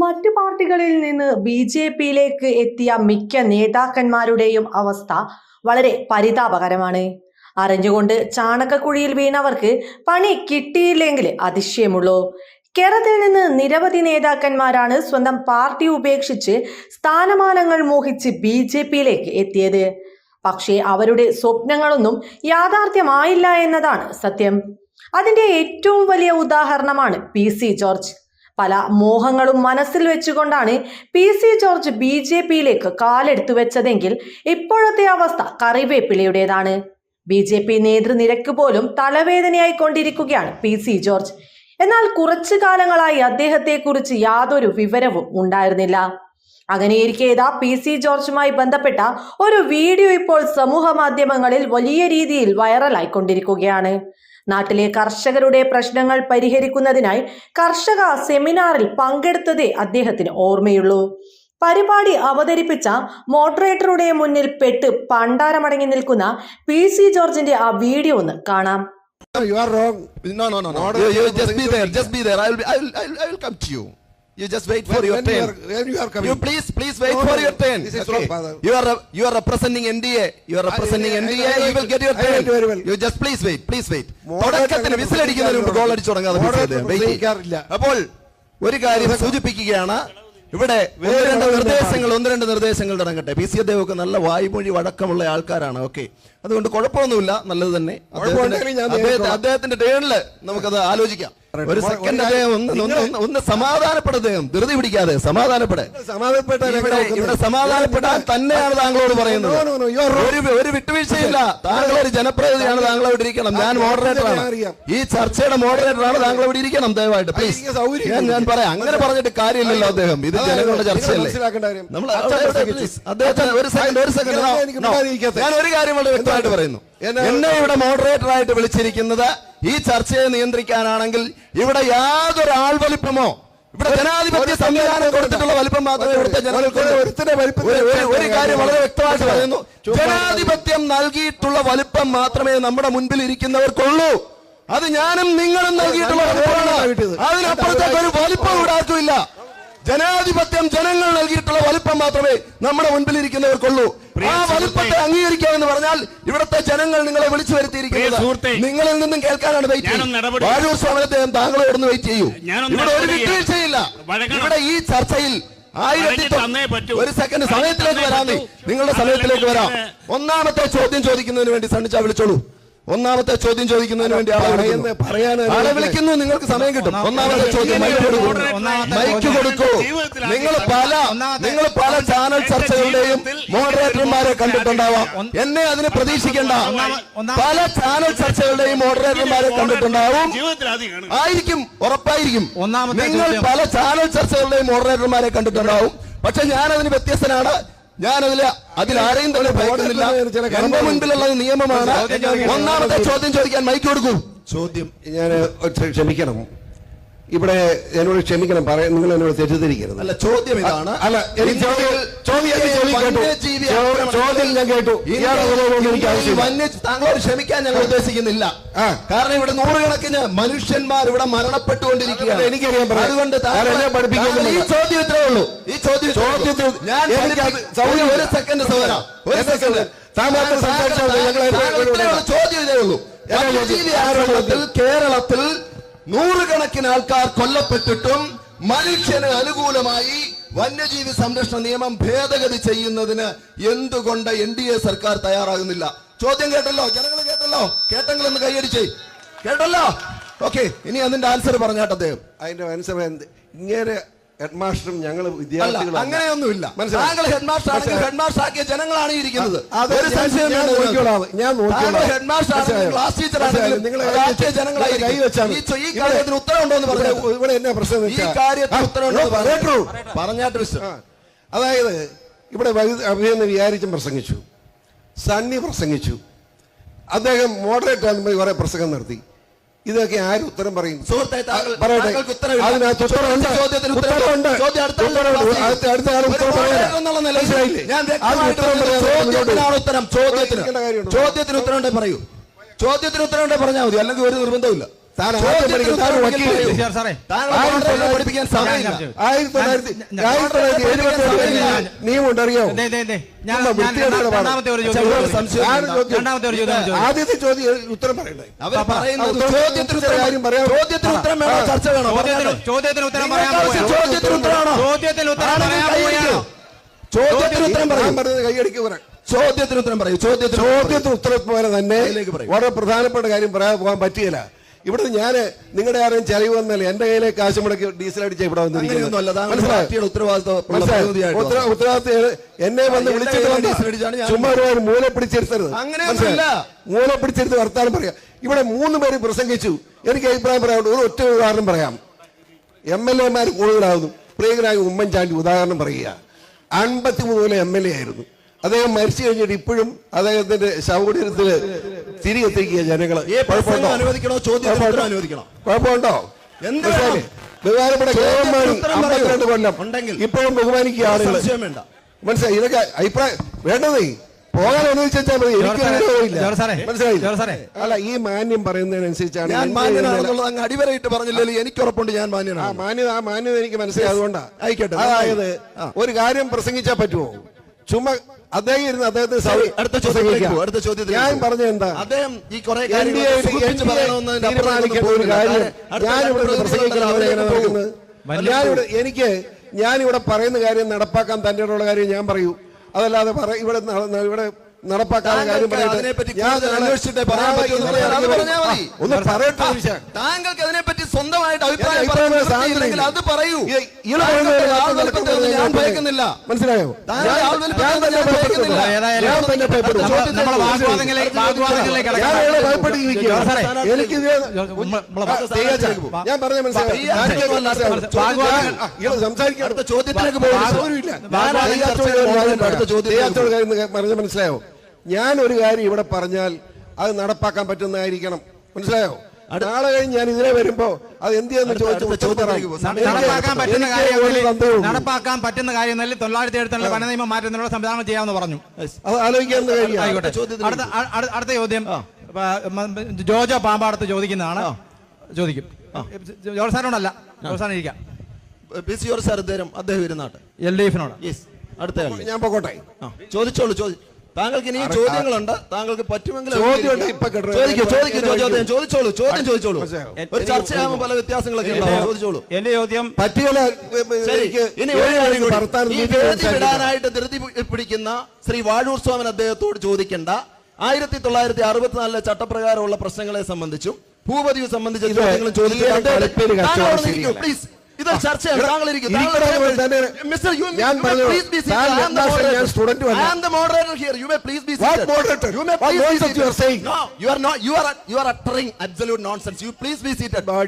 മറ്റു പാർട്ടികളിൽ നിന്ന് ബി.ജെ.പിയിലേക്ക് എത്തിയ മിക്ക നേതാക്കന്മാരുടെയും അവസ്ഥ വളരെ പരിതാപകരമാണ്. അറിഞ്ഞുകൊണ്ട് ചാണകക്കുഴിയിൽ വീണവർക്ക് പണി കിട്ടിയില്ലെങ്കിൽ അതിശയമുള്ളൂ. കേരളത്തിൽ നിന്ന് നിരവധി നേതാക്കന്മാരാണ് സ്വന്തം പാർട്ടി ഉപേക്ഷിച്ച് സ്ഥാനമാനങ്ങൾ മോഹിച്ച് ബി.ജെ.പിയിലേക്ക് എത്തിയത്. പക്ഷേ അവരുടെ സ്വപ്നങ്ങളൊന്നും യാഥാർത്ഥ്യമായില്ല എന്നതാണ് സത്യം. അതിന്റെ ഏറ്റവും വലിയ ഉദാഹരണമാണ് പി.സി. ജോർജ്. പല മോഹങ്ങളും മനസ്സിൽ വെച്ചുകൊണ്ടാണ് പി.സി. ജോർജ് ബി.ജെ.പിയിലേക്ക് കാലെടുത്തു വെച്ചതെങ്കിൽ ഇപ്പോഴത്തെ അവസ്ഥ കറിവേപ്പിലയുടേതാണ്. ബി.ജെ.പി നേതൃനിരക്ക് പോലും തലവേദനയായിക്കൊണ്ടിരിക്കുകയാണ് പി.സി. ജോർജ്. എന്നാൽ കുറച്ചു കാലങ്ങളായി അദ്ദേഹത്തെക്കുറിച്ച് യാതൊരു വിവരവും ഉണ്ടായിരുന്നില്ല. അങ്ങനെയിരിക്കെ പി.സി. ജോർജുമായി ബന്ധപ്പെട്ട ഒരു വീഡിയോ ഇപ്പോൾ സമൂഹ മാധ്യമങ്ങളിൽ വലിയ രീതിയിൽ വൈറലായിക്കൊണ്ടിരിക്കുകയാണ്. നാട്ടിലെ കർഷകരുടെ പ്രശ്നങ്ങൾ പരിഹരിക്കുന്നതിനായി കർഷക സെമിനാറിൽ പങ്കെടുത്തതേ അദ്ദേഹത്തിന് ഓർമ്മയുള്ളൂ. പരിപാടി അവതരിപ്പിച്ച മോഡറേറ്ററുടെ മുന്നിൽ പെട്ട് പണ്ടാരമടങ്ങി നിൽക്കുന്ന പി.സി. ജോർജിന്റെ ആ വീഡിയോ ഒന്ന് കാണാം. You are wrong. No. You just be there. Just be there. I will come to you. You just wait for your turn. When you are coming. You please wait for your turn. This is wrong, father. You are representing NDA. You are representing NDA. You will get your turn. very well. You just please wait. തുടക്കത്തിന് whistle അടിക്കുന്നതിന് മുമ്പ് goal അടിച്ചു തുടങ്ങാതെ. അപ്പോൾ ഒരു കാര്യം സൂചിപ്പിക്കുകയാണ്. ഇവിടെ ഒന്ന് രണ്ട് നിർദ്ദേശങ്ങൾ തുടങ്ങട്ടെ. പി.സി. അദ്ദേഹമൊക്കെ നല്ല വായ്മൊഴി വഴക്കമുള്ള ആൾക്കാരാണ്. ഓക്കെ, അതുകൊണ്ട് കുഴപ്പമൊന്നുമില്ല, നല്ലത് തന്നെ. അദ്ദേഹത്തിന്റെ ടേണില് നമുക്കത് ആലോചിക്കാം. ഒരു സെക്കൻഡ് അദ്ദേഹം ഒന്ന് സമാധാനപ്പെട, അദ്ദേഹം ധൃതി പിടിക്കാതെ ഇവിടെ സമാധാനപ്പെടാൻ തന്നെയാണ് താങ്കളോട് പറയുന്നത്. ഒരു വിട്ടുവീഴ്ചയില്ല. താങ്കൾ ഒരു ജനപ്രതിനിധിയാണ്, താങ്കൾ ഇവിടെ ഇരിക്കണം. ഞാൻ മോഡറേറ്ററാണ്, ഈ ചർച്ചയുടെ മോഡറേറ്ററാണ്. താങ്കൾ ഇവിടെ ഇരിക്കണം ദയവായിട്ട് പ്ലീസ്. ഞാൻ പറയാം, അങ്ങനെ പറഞ്ഞിട്ട് കാര്യമില്ലല്ലോ. അദ്ദേഹം ഇത് ജനങ്ങളുടെ ചർച്ചയല്ലേ. നമ്മൾ അദ്ദേഹത്തിന് ഒരു സെക്കൻഡ് ഞാൻ ഒരു കാര്യം വളരെ വ്യക്തമായിട്ട് പറയുന്നു. എന്നെ ഇവിടെ മോഡറേറ്ററായിട്ട് വിളിച്ചിരിക്കുന്നത് ഈ ചർച്ചയെ നിയന്ത്രിക്കാനാണെങ്കിൽ ഇവിടെ യാതൊരു ആൾവലിപ്പമോ, ഇവിടെ ജനാധിപത്യ സംവിധാനം കൊടുത്തിട്ടുള്ള വലിപ്പം മാത്രമേ ഇവിടുത്തെ ജനങ്ങൾക്ക്. ഒരു കാര്യം വളരെ വ്യക്തമായിട്ട് പറയുന്നു, ജനാധിപത്യം നൽകിയിട്ടുള്ള വലിപ്പം മാത്രമേ നമ്മുടെ മുൻപിൽ ഇരിക്കുന്നവർക്കുള്ളൂ. അത് ഞാനും നിങ്ങളും നൽകിയിട്ടുള്ള വലിപ്പമാണ്. അതിനപ്പുറത്തേക്ക് ഒരു വലിപ്പം ഇവിടെ ആർക്കുമില്ല. ജനാധിപത്യം ജനങ്ങൾ നൽകിയിട്ടുള്ള വലിപ്പം മാത്രമേ നമ്മുടെ മുൻപിൽ ഇരിക്കുന്നവർക്കുള്ളൂ. ആ വലിപ്പത്തെ അംഗീകരിക്കുക എന്ന് പറഞ്ഞാൽ ഇവിടുത്തെ ജനങ്ങൾ നിങ്ങളെ വിളിച്ചു വരുത്തിയിരിക്കുന്നത് നിങ്ങളിൽ നിന്നും കേൾക്കാനാണ് വെയിറ്റ് ചെയ്യുന്നത്. വാഴൂർ സ്വാമിയെ താങ്കളോടൊന്ന് വെയിറ്റ് ചെയ്യൂ. ഇവിടെ ഒരു വിട്ടുവീഴ്ചയില്ല. ഇവിടെ ഈ ചർച്ചയിൽ ഒരു സെക്കൻഡ് സമയത്തിലേക്ക് വരാമേ, നിങ്ങളുടെ സമയത്തിലേക്ക് വരാം. ഒന്നാമത്തെ ചോദ്യം ചോദിക്കുന്നതിന് വേണ്ടി സണ്ണിച്ചാ വിളിച്ചോളൂ. ഒന്നാമത്തെ ചോദ്യം ചോദിക്കുന്നതിന് വേണ്ടി ആളെ വിളിക്കുന്നു. നിങ്ങൾക്ക് സമയം കിട്ടും. ഒന്നാമത്തെ ചോദ്യം മൈക്ക് കൊടുക്കൂ. നിങ്ങൾ പല ചാനൽ ചർച്ചകളുടെയും മോഡറേറ്റർമാരെ കണ്ടിട്ടുണ്ടാവാം. എന്നെ അതിന് പ്രതീക്ഷിക്കേണ്ട. പല ചാനൽ ചർച്ചകളുടെയും മോഡറേറ്റർമാരെ കണ്ടിട്ടുണ്ടാവും. ആയിരിക്കും, ഉറപ്പായിരിക്കും. നിങ്ങൾ പല ചാനൽ ചർച്ചകളുടെയും മോഡറേറ്റർമാരെ കണ്ടിട്ടുണ്ടാവും. പക്ഷെ ഞാൻ അതിന് വ്യത്യസ്തനാണ്. അതിലാരെയും തന്നെ ഭയക്കുന്നില്ല. എന്റെ മുൻപിലുള്ളത് നിയമമാണ്. ഒന്നാമത്തെ ചോദ്യം ചോദിക്കാൻ മൈക്ക് കൊടുക്കൂ. ചോദ്യം ഞാൻ ക്ഷമിക്കണം, ഇവിടെ എന്നോട് ക്ഷമിക്കണം, നിങ്ങൾ എന്നോട് തെറ്റിദ്ധരിക്കരുത്. അല്ല, ചോദ്യം ഇതാണ്. അല്ല, ചോദ്യം ഞാൻ കേട്ടു. താങ്കളോട് ക്ഷമിക്കാൻ ഞങ്ങൾ ഉദ്ദേശിക്കുന്നില്ല. കാരണം ഇവിടെ നൂറുകണക്കിന് മനുഷ്യന്മാർ ഇവിടെ മരണപ്പെട്ടുകൊണ്ടിരിക്കുകയാണ്. എനിക്കറിയാം. അതുകൊണ്ട് ഈ ചോദ്യം ഇത്രേ ഉള്ളൂ. ഈ ചോദ്യത്തിൽ ഞാൻ ഒരു സെക്കൻഡ് സഹോദരാ, ഒരു സെക്കൻഡ്. ചോദ്യം ഇതേ ഉള്ളൂ. കേരളത്തിൽ നൂറുകണക്കിന് ആൾക്കാർ കൊല്ലപ്പെട്ടിട്ടും മനുഷ്യന് അനുകൂലമായി വന്യജീവി സംരക്ഷണ നിയമം ഭേദഗതി ചെയ്യുന്നതിന് എന്തുകൊണ്ട് NDA സർക്കാർ തയ്യാറാകുന്നില്ല? ചോദ്യം കേട്ടല്ലോ, ജനങ്ങൾ കേട്ടല്ലോ. കേട്ടെങ്കിലൊന്ന് കൈയടിച്ചേ. കേട്ടല്ലോ. ഓക്കെ, ഇനി അതിന്റെ ആൻസർ പറഞ്ഞാട്ടെ അദ്ദേഹം. അതിന്റെ ആൻസർ ഇങ്ങനെ ഹെഡ് മാസ്റ്ററും ഞങ്ങൾ വിദ്യാർത്ഥികളും അങ്ങനെയൊന്നുമില്ല. താങ്കൾ ഹെഡ് മാസ്റ്റർ ആണെങ്കിൽ ഹെഡ് മാസ്റ്റർ ആക്കിയ ജനങ്ങളാണ് ഇരിക്കുന്നത്. ഒരു സംശയം ഞാൻ നോക്കിയോളാം. ഹെഡ് മാസ്റ്റർ ആണെങ്കിൽ ക്ലാസ് ടീച്ചർ ആണെങ്കിൽ ഈ കാര്യത്തിന് ഉത്തരവുണ്ടോ എന്ന് പറഞ്ഞു. ഇവിടെ എന്നാ പ്രശ്നം? ഈ കാര്യത്തിന് ഉത്തരവുണ്ടോ പറഞ്ഞാട്ട്. അതായത് ഇവിടെ അഭിനന്ദ വിചാരിച്ചും പ്രസംഗിച്ചു, സണ്ണി പ്രസംഗിച്ചു, അദ്ദേഹം മോഡറേറ്റ് ആകുമ്പോൾ കുറെ പ്രസംഗം നടത്തി. ഇതൊക്കെ ആര് ഉത്തരം പറയും? പറയട്ടെ. അതിനകത്ത് ഉത്തരവുണ്ട്. ചോദ്യത്തിന് ഉത്തരം പറയൂ. ചോദ്യത്തിന് ഉത്തരം പറഞ്ഞാൽ മതി, അല്ലെങ്കിൽ ഒരു നിർബന്ധമില്ല. താൻ ആദ്യം പഠിക്കും, താൻ വക്കീലല്ലേ? സാറേ പഠിപ്പിക്കാൻ സമയമില്ല. 1977 നിയമമുണ്ട്, അറിയാമോ? രണ്ടാമത്തെ ഒരു ചോദ്യം ആദ്യത്തെ ചോദ്യം ഉത്തരം പറയണ്ടേ? അവർ പറയുന്നത് ചോദ്യത്തിന് ഉത്തരം വേണോ, ചർച്ച വേണോ? ചോദ്യത്തിന് ഉത്തരം പറയാൻ പോവുകയാണ്. ചോദ്യത്തിന് ഉത്തരമാണോ? ചോദ്യത്തിന് ഉത്തരം പറയാൻ പോവുകയാണ്. ചോദ്യത്തിന് ഉത്തരം പറയും. പറഞ്ഞത് കൈയടിക്ക് പറയാം. ചോദ്യത്തിന് ഉത്തരം പറയൂ. ചോദ്യത്തിന് ഉത്തരം പോലെ തന്നെ വളരെ പ്രധാനപ്പെട്ട കാര്യം പറയാൻ പോകാൻ പറ്റിയില്ല. ഇവിടുന്ന് ഞാൻ നിങ്ങളുടെ ആരെയും ചെലവ് വന്നല്ല, എന്റെ കയ്യിലെ കാശ് മുടക്കി ഡീസൽ അടിച്ച ഇവിടെ വന്നിരിക്കുന്നത്. ഉത്തരവാദിത്വം എന്നെ വന്ന് വിളിച്ചിട്ട് ചുമ്മാ ഒരു മൂല പിടിച്ചെടുത്തരുത്. മൂല പിടിച്ചെടുത്ത് വർത്താനം പറയാം. ഇവിടെ 3 പേര് പ്രസംഗിച്ചു. എനിക്ക് അഭിപ്രായം പറയാനുണ്ട്. ഒരു ഒറ്റ ഉദാഹരണം പറയാം. MLA കൂടുതലാകുന്നു. പ്രിയങ്കരായ ഉമ്മൻചാണ്ടി ഉദാഹരണം പറയുക. 53 MLA ആയിരുന്നു. അദ്ദേഹം മരിച്ചു കഴിഞ്ഞിട്ട് ഇപ്പോഴും അദ്ദേഹത്തിന്റെ ശവകുടീരത്തിൽ തിരികെത്തിക്കുക ജനങ്ങള്. കുഴപ്പമുണ്ടോ? ബഹുമാനപ്പെട്ട KM കൊല്ലം ഇപ്പോഴും ബഹുമാനിക്കുക ആളുകൾ. മനസ്സിലായി? ഇതൊക്കെ അഭിപ്രായം വേണ്ടതേ പോകാൻ അനുവദിച്ചാൽ മതി. എനിക്ക് മനസ്സിലായി. അല്ല, ഈ മാന്യം പറയുന്നതിനനുസരിച്ചാണ് അടിവരയിട്ട് പറഞ്ഞില്ലല്ലോ. എനിക്ക് ഉറപ്പുണ്ട് ഞാൻ മാന്യനാണ്. ആ മാന്യത എനിക്ക് മനസ്സിലായി. അതുകൊണ്ടാണ്. ആയിക്കോട്ടെ. അതായത് ഒരു കാര്യം പ്രസംഗിച്ചാൽ പറ്റുമോ? ചുമ്മാ അദ്ദേഹം ഇരുന്ന് അദ്ദേഹത്തെ അടുത്ത ചോദ്യത്തിൽ ഞാൻ പറഞ്ഞ എന്താ, അദ്ദേഹം ഈ തീരുമാനിക്കേണ്ട ഒരു കാര്യം ഞാനിവിടെ പ്രസംഗിക്കുന്നത്. ഞാനിവിടെ പറയുന്ന കാര്യം നടപ്പാക്കാൻ തന്റെ കാര്യം ഞാൻ പറയൂ. അതല്ലാതെ ഇവിടെ നടപ്പാക്കാത്ത കാര്യം ഒന്ന് പറയട്ടെ. താങ്കൾക്ക് അതിനെപ്പറ്റി സ്വന്തമായിട്ട് അഭിപ്രായം അത് പറയൂ. ഞാൻ ഭയക്കുന്നില്ല. മനസ്സിലായോ? എനിക്ക് ഞാൻ പറഞ്ഞ സംസാരിക്കാൻ അടുത്ത ചോദ്യത്തിലേക്ക് പറഞ്ഞ മനസ്സിലായോ? ഞാൻ ഒരു കാര്യം ഇവിടെ പറഞ്ഞാൽ അത് നടപ്പാക്കാൻ പറ്റുന്നതായിരിക്കണം. മനസ്സിലായോ? നാളെ കഴിഞ്ഞ് ഞാൻ ഇതിനെ വരുമ്പോ അത് എന്ത് ചെയ്യുന്ന നടപ്പാക്കാൻ പറ്റുന്ന കാര്യം 977 വന നിയമം മാറ്റുന്നതിനുള്ള സംവിധാനം ചെയ്യാമെന്ന് പറഞ്ഞു. അത് ആലോചിക്കാവുന്ന കാര്യം. അടുത്ത ചോദ്യം ജോജോ പാമ്പാടത്ത് ചോദിക്കുന്നതാണ്. ചോദിക്കും. ജോർജ് സാറിനോടല്ല, ജോർജ് സാറിന് ഇരിക്കാം. അദ്ദേഹം ഇരുന്നാട്ടെ. LDF-നോട്. അടുത്ത ഞാൻ പോകട്ടെ. ചോദിച്ചോളൂ. താങ്കൾക്ക് ഇനിയും ചോദ്യങ്ങളുണ്ട്. താങ്കൾക്ക് പറ്റുമെങ്കിൽ ചോദിച്ചോളൂ. ഒരു ചർച്ചയാകുമ്പോൾ പല വ്യത്യാസങ്ങളൊക്കെ ചോദിച്ചോളൂ. എന്റെ ചോദ്യം പറ്റിയല്ല. വിടാനായിട്ട് ധൃതി പിടിക്കുന്ന ശ്രീ വാഴൂർ സ്വാമൻ അദ്ദേഹത്തോട് ചോദിക്കേണ്ട 1964 ചട്ടപ്രകാരമുള്ള പ്രശ്നങ്ങളെ സംബന്ധിച്ചും ഭൂപതിയെ സംബന്ധിച്ച ചോദ്യങ്ങളും ചോദിക്കാൻ പ്ലീസ്. ഇത് ചർച്ചയാണ്. താങ്കൾ ഇരിക്കും. Mr. You may please be seated. I am the moderator here. You may please be seated. What moderator? You may please be seated. You are saying? No, you are not. You are uttering absolute nonsense. You please be seated.